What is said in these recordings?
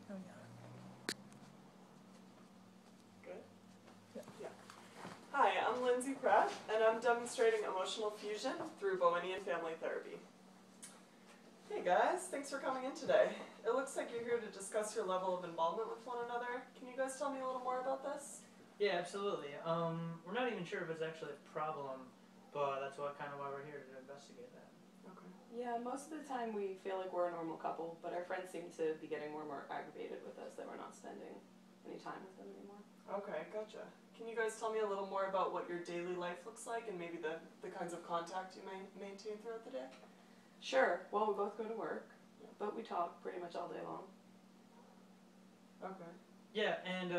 Oh, yeah. Good? Yeah. Yeah. Hi, I'm Lindsey Pratt, and I'm demonstrating emotional fusion through Bowenian family therapy. Hey guys, thanks for coming in today. It looks like you're here to discuss your level of involvement with one another. Can you guys tell me a little more about this? Yeah, absolutely. We're not even sure if it's actually a problem, but that's why we're here to investigate that. Okay. Yeah, most of the time we feel like we're a normal couple, but our friends seem to be getting more and more aggravated with us that we're not spending any time with them anymore. Okay, gotcha. Can you guys tell me a little more about what your daily life looks like and maybe the kinds of contact you maintain throughout the day? Sure, well, we both go to work, but we talk pretty much all day long. Okay. Yeah, and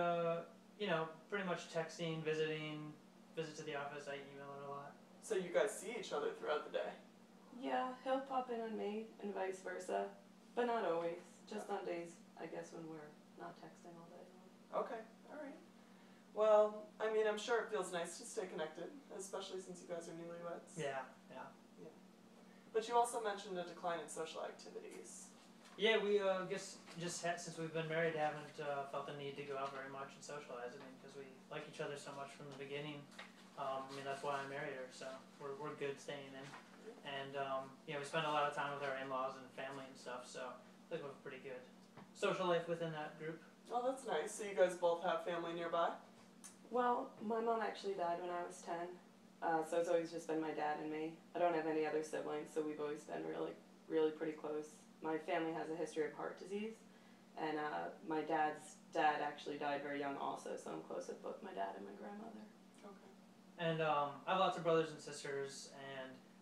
pretty much texting, visiting, visit to the office. I email her a lot. So you guys see each other throughout the day? Yeah, he'll pop in on me and vice versa, but not always. Just on days, I guess, when we're not texting all day long. Okay, alright. Well, I mean, I'm sure it feels nice to stay connected, especially since you guys are newlyweds. Yeah. But you also mentioned a decline in social activities. Yeah, we since we've been married, haven't felt the need to go out very much and socialize. I mean, because we like each other so much from the beginning. That's why I married her. So we're good staying in, and we spend a lot of time with our in-laws and family and stuff. So I think we have a pretty good social life within that group. Oh, that's nice. So you guys both have family nearby? Well, my mom actually died when I was 10, so it's always just been my dad and me. I don't have any other siblings, so we've always been really pretty close. My family has a history of heart disease, and my dad's dad actually died very young also, so I'm close with both my dad and my grandmother. Okay. And I have lots of brothers and sisters,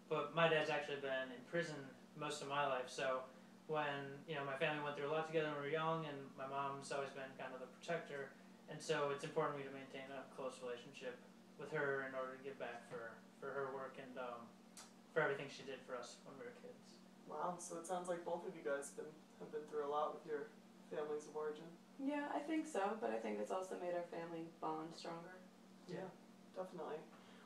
but my dad's actually been in prison most of my life, so when my family went through a lot together when we were young, and my mom's always been kind of the protector, and so it's important to me to maintain a close relationship with her in order to give back for her work and for everything she did for us when we were kids. Wow, so it sounds like both of you guys have been through a lot with your families of origin. Yeah, I think so, but I think it's also made our family bond stronger. Yeah, definitely.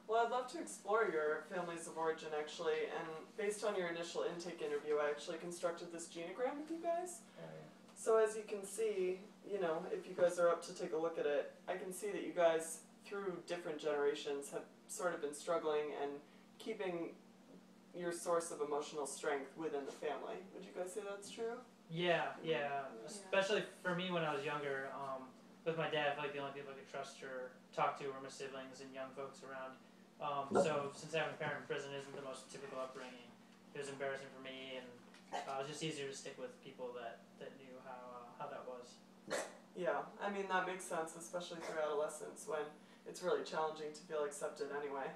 Well, I'd love to explore your families of origin actually, and based on your initial intake interview, I actually constructed this genogram with you guys. So as you can see, if you guys are up to take a look at it, I can see that you guys, through different generations, have sort of been struggling and keeping your source of emotional strength within the family. Would you guys say that's true? Yeah. Especially for me when I was younger, with my dad, I feel like the only people I could trust or talk to were my siblings and young folks around. So since having a parent in prison isn't the most typical upbringing, it was embarrassing for me, and it was just easier to stick with people that knew how that was. Yeah, I mean that makes sense, especially through adolescence when it's really challenging to feel accepted anyway.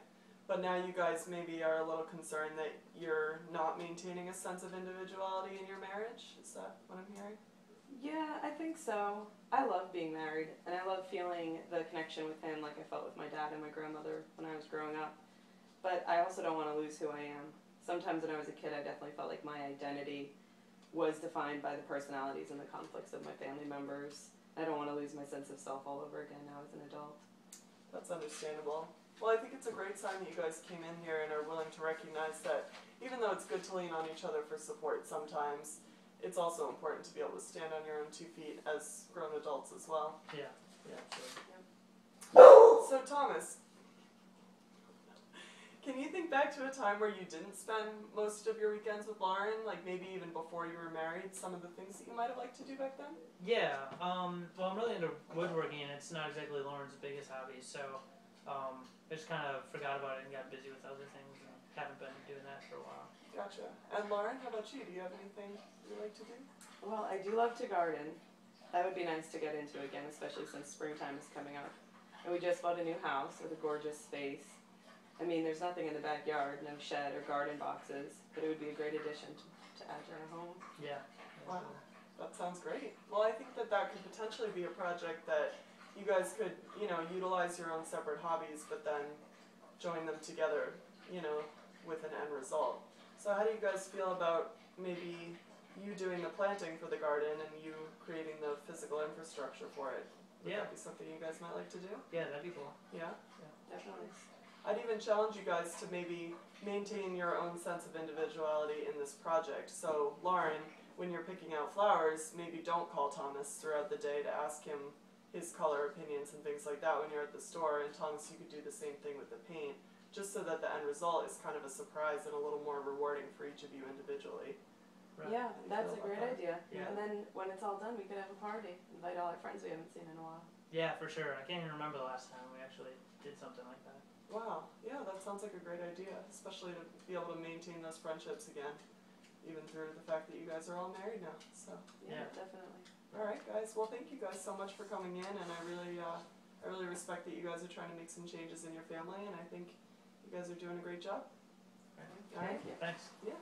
But now you guys maybe are a little concerned that you're not maintaining a sense of individuality in your marriage? Is that what I'm hearing? Yeah, I think so. I love being married, and I love feeling the connection with him like I felt with my dad and my grandmother when I was growing up. But I also don't want to lose who I am. Sometimes when I was a kid, I definitely felt like my identity was defined by the personalities and the conflicts of my family members. I don't want to lose my sense of self all over again now as an adult. That's understandable. Well, I think it's a great sign that you guys came in here and are willing to recognize that even though it's good to lean on each other for support sometimes, it's also important to be able to stand on your own 2 feet as grown adults as well. Yeah, absolutely. So Thomas, can you think back to a time where you didn't spend most of your weekends with Lauren, like maybe even before you were married, some of the things that you might have liked to do back then? Yeah, well, I'm really into woodworking, and it's not exactly Lauren's biggest hobby, so I just kind of forgot about it and got busy with other things and haven't been doing that for a while. Gotcha. And Lauren, how about you? Do you have anything you like to do? Well, I do love to garden. That would be nice to get into again, especially since springtime is coming up. And we just bought a new house with a gorgeous space. I mean, there's nothing in the backyard, no shed or garden boxes, but it would be a great addition to add to our home. Yeah. Wow, that sounds great. Well, I think that could potentially be a project that you guys could, utilize your own separate hobbies, but then join them together, with an end result. So how do you guys feel about maybe you doing the planting for the garden and you creating the physical infrastructure for it? Would that be something you guys might like to do? Yeah, that'd be cool. Yeah? Definitely. I'd even challenge you guys to maybe maintain your own sense of individuality in this project. So Lauren, when you're picking out flowers, maybe don't call Thomas throughout the day to ask him his color opinions and things like that when you're at the store, and Thomas, you could do the same thing with the paint, just so that the end result is kind of a surprise and a little more rewarding for each of you individually. Right. Yeah, that's a great idea. Yeah. And then when it's all done, we could have a party. Invite all our friends we haven't seen in a while. Yeah, for sure. I can't even remember the last time we actually did something like that. Wow, yeah, that sounds like a great idea, especially to be able to maintain those friendships again, even through the fact that you guys are all married now. So Yeah. Definitely. all right, guys. Well, thank you guys so much for coming in, and I really respect that you guys are trying to make some changes in your family, and I think you guys are doing a great job. Right. All right. Thank you. Thanks. Yeah.